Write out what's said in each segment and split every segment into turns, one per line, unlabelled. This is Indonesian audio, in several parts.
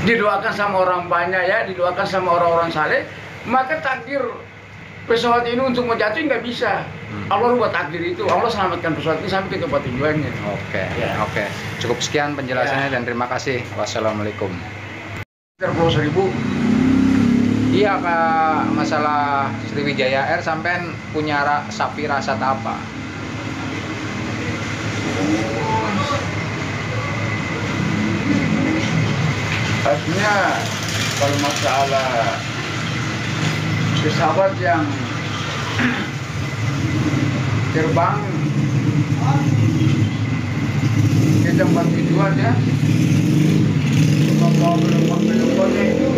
didoakan sama orang banyak ya, didoakan sama orang-orang saleh, maka takdir pesawat ini untuk mau jatuh nggak bisa. Allah rubah takdir itu, Allah selamatkan pesawat ini sampai ke tempat tujuannya.
Oke,
Ya.
oke. Cukup sekian penjelasannya dan terima kasih. Wassalamualaikum.
Pulau Seribu.
Iya Kak, masalah Sriwijaya Air sampean punya sapi rasa apa?
Artinya kalau masalah pesawat yang terbang ke tempat tujuan ya, membawa penumpang-penumpangnya itu,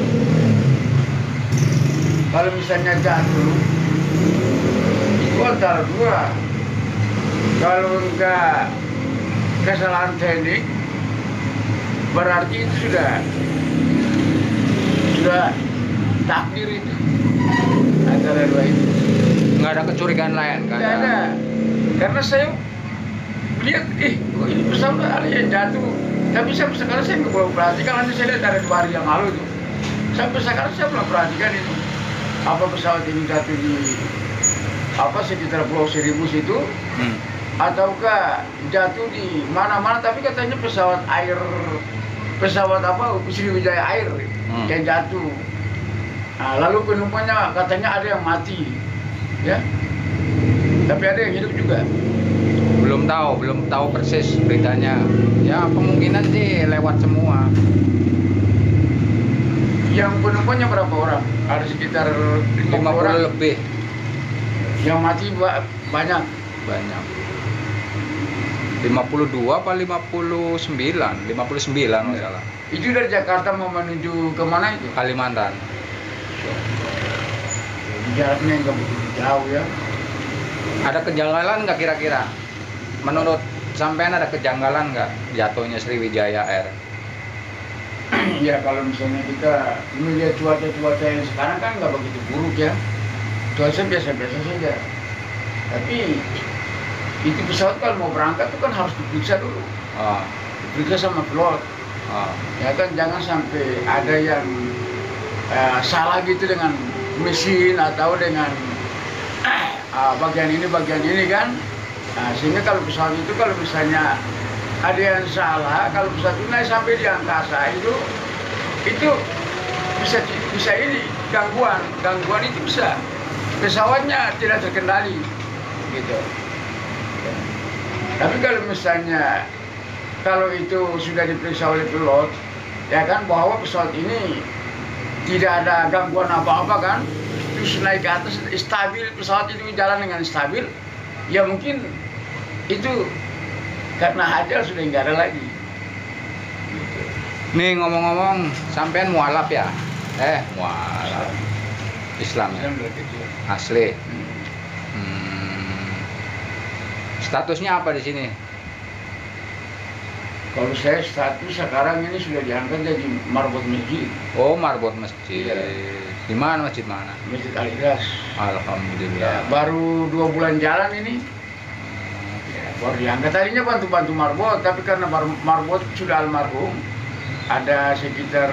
kalau misalnya jatuh itu antara dua, kalau enggak kesalahan teknik berarti itu sudah takdir itu, antara dua itu.
Nggak ada kecurigaan lain kan?
Tidak ada, karena saya lihat, kok ini pesawat ada yang jatuh. Tapi sampai sekarang saya nggak belum perhatikan, nanti saya lihat dari 2 hari yang lalu itu. Sampai sekarang saya belum perhatikan itu. Apa pesawat ini jatuh di sekitar Pulau Seribu situ, ataukah jatuh di mana-mana? Tapi katanya pesawat air, pesawat Sriwijaya Air yang jatuh. Nah, lalu penumpangnya katanya ada yang mati, ya. Tapi ada yang hidup juga.
Belum tahu persis beritanya. Ya kemungkinan sih lewat semua.
Yang penumpangnya berapa orang? Ada sekitar 50 orang
lebih.
Yang mati banyak.
Banyak. 52 apa 59? 59 masalah.
Itu dari Jakarta mau menuju ke mana itu?
Kalimantan.
Jaraknya nggak begitu jauh ya.
Ada kejanggalan nggak kira-kira? Menurut sampean ada kejanggalan nggak jatuhnya Sriwijaya Air?
Ya kalau misalnya kita melihat cuaca yang sekarang kan nggak begitu buruk ya. Cuaca biasa-biasa saja. Tapi itu pesawat kalau mau berangkat itu kan harus diperiksa dulu. Diperiksa sama pilot. Ya kan jangan sampai ada yang salah gitu dengan mesin atau dengan bagian ini kan. Nah, sehingga kalau pesawat itu kalau misalnya ada yang salah, kalau pesawat itu naik sampai di angkasa itu bisa ini gangguan itu bisa pesawatnya tidak terkendali gitu. Tapi kalau misalnya itu sudah diperiksa oleh pilot ya kan, bahwa pesawat ini tidak ada gangguan apa-apa kan, terus naik ke atas stabil, pesawat itu jalan dengan stabil, ya mungkin itu karena hajal sudah nggak ada lagi.
Nih ngomong-ngomong, sampean mualaf ya? Mualaf. Islam ya? Asli. Statusnya apa di sini?
Kalau saya status sekarang ini sudah diangkat jadi marbot masjid.
Oh, marbot masjid.
Iya.
Di mana masjid mana?
Masjid Al-Ikhlas.
Alhamdulillah.
Ya, baru 2 bulan jalan ini. Ya, baru diangkat. Tadinya bantu-bantu marbot, tapi karena marbot sudah almarhum, ada sekitar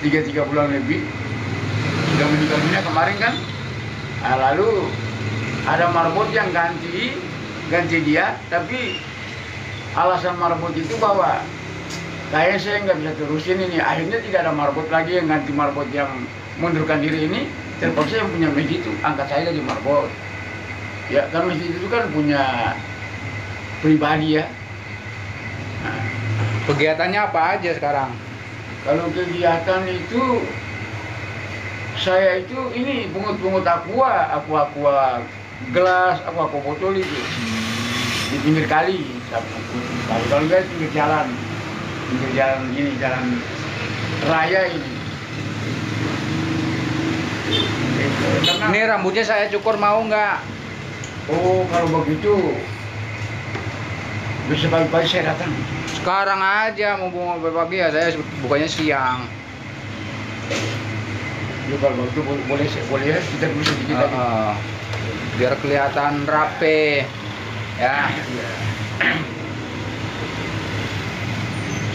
3 bulan lebih sudah meninggal dunia kemarin kan. Nah, lalu ada marbot yang ganti dia, tapi alasan marbot itu bahwa kayaknya saya nggak bisa terusin ini. Akhirnya tidak ada marbot lagi yang ganti marbot yang mundurkan diri ini. Terpaksa yang punya masjid itu angkat saya jadi marbot. Ya kan masjid itu kan punya pribadi ya. Nah,
kegiatannya apa aja sekarang?
kalau kegiatan itu saya itu ini pungut aqua gelas, aqua botol itu di pinggir kali. Kalau enggak pinggir jalan ini, jalan raya ini.
Ini rambutnya saya cukur, mau nggak?
Oh, kalau begitu bisa pagi-pagi saya datang.
Sekarang aja, mau pagi ya, saya bukanya siang.
Ya, kalau begitu boleh ya, kita bisa sedikit lagi.
Biar kelihatan rapi ya.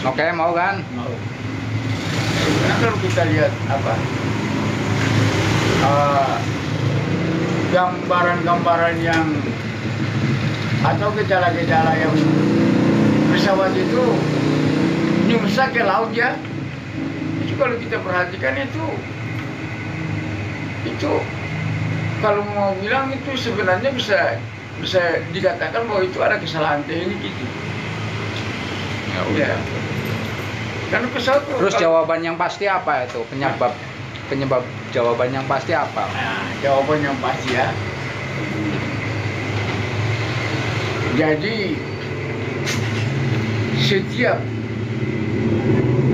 Oke, mau kan?
Mau. Karena kalau kita lihat gambaran-gambaran yang atau gejala-gejala yang pesawat itu nyungsap ke laut ya, itu kalau kita perhatikan itu kalau mau bilang itu sebenarnya bisa dikatakan bahwa itu ada kesalahan teknik itu. Ya. Karena pesawat
Terus jawaban yang pasti apa itu? Penyebab jawaban yang pasti apa?
Nah, jawaban yang pasti ya. Jadi setiap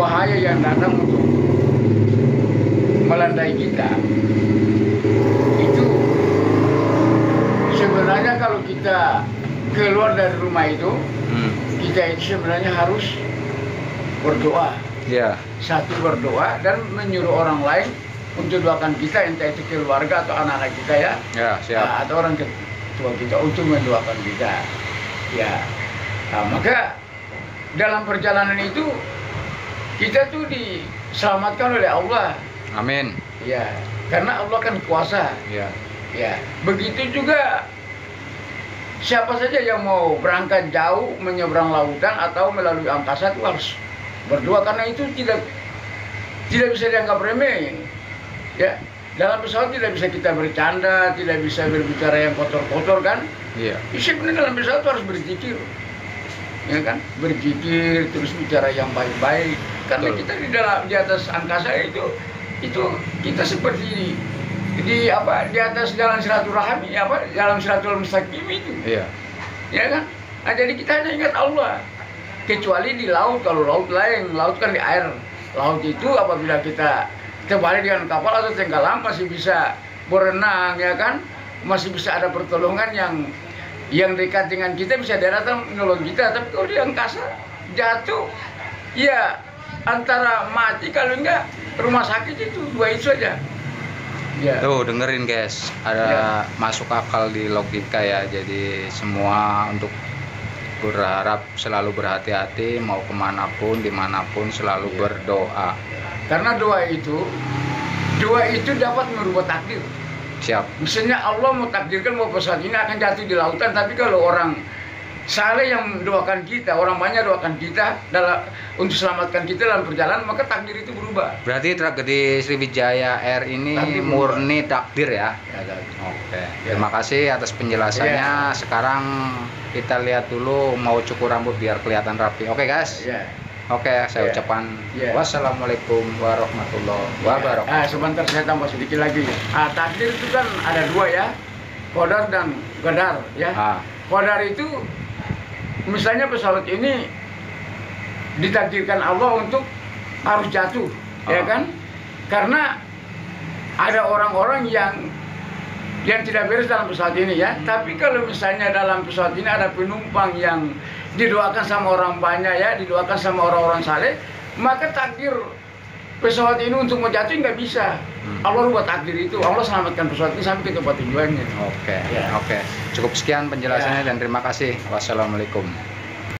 bahaya yang datang untuk melandai kita itu sebenarnya kalau kita keluar dari rumah itu kita itu sebenarnya harus berdoa.
Ya.
Satu berdoa dan menyuruh orang lain untuk doakan kita, entah itu keluarga atau anak-anak kita ya.
Ya, siap.
Atau orang tua kita untuk mendoakan kita. Ya. Nah, maka dalam perjalanan itu kita tuh diselamatkan oleh Allah.
Amin.
Ya. Karena Allah kan kuasa.
Ya.
Ya. Begitu juga siapa saja yang mau berangkat jauh menyeberang lautan atau melalui angkasa itu harus berdoa, karena itu tidak bisa dianggap remeh. Ya, dalam pesawat tidak bisa kita bercanda, tidak bisa berbicara yang kotor-kotor kan?
Iya.
Sebenarnya dalam pesawat harus berzikir, ya kan? Berzikir terus bicara yang baik-baik. Karena
Betul.
kita di atas angkasa itu kita seperti di atas jalan silaturahmi, jalan silaturahmi mustaqim itu.
Iya.
Ya kan? Nah, jadi kita hanya ingat Allah. Kecuali di laut, kalau laut lain, laut kan di air. Laut itu apabila kita terbalik dengan kapal atau tenggelam masih bisa berenang, ya kan? Masih bisa ada pertolongan yang dekat dengan kita, bisa datang menolong kita. Tapi kalau di angkasa jatuh, ya antara mati kalau enggak rumah sakit, itu dua itu saja. Ya.
Tuh dengerin guys, ada masuk akal di logika ya. Jadi semua untuk berharap selalu berhati-hati, mau kemanapun dimanapun selalu berdoa.
Karena doa itu dapat merubah takdir.
Siap.
Misalnya Allah mau takdirkan bahwa pesawat ini akan jatuh di lautan, tapi kalau orang saleh yang doakan kita, orang banyak doakan kita untuk selamatkan kita dalam perjalanan, maka takdir itu berubah.
Berarti tragedi Sriwijaya Air ini
Takdir
murni takdir ya.
Ya,
Oke. Terima kasih atas penjelasannya. Sekarang kita lihat dulu, mau cukur rambut biar kelihatan rapi. Oke guys.
ya.
Oke, saya ucapkan wassalamualaikum warahmatullahi wabarakatuh.
Sebentar saya tambah sedikit lagi. Takdir itu kan ada dua ya, qadar dan qadar ya. Qadar itu misalnya pesawat ini ditakdirkan Allah untuk harus jatuh, ya kan? Karena ada orang-orang yang tidak beres dalam pesawat ini ya. Tapi kalau misalnya dalam pesawat ini ada penumpang yang didoakan sama orang banyak ya, didoakan sama orang-orang saleh, maka takdir pesawat ini untuk mau jatuh nggak bisa. Allah rubah takdir itu, Allah selamatkan pesawat ini sampai ke tempat tujuannya.
Oke. Cukup sekian penjelasannya dan terima kasih. Wassalamualaikum.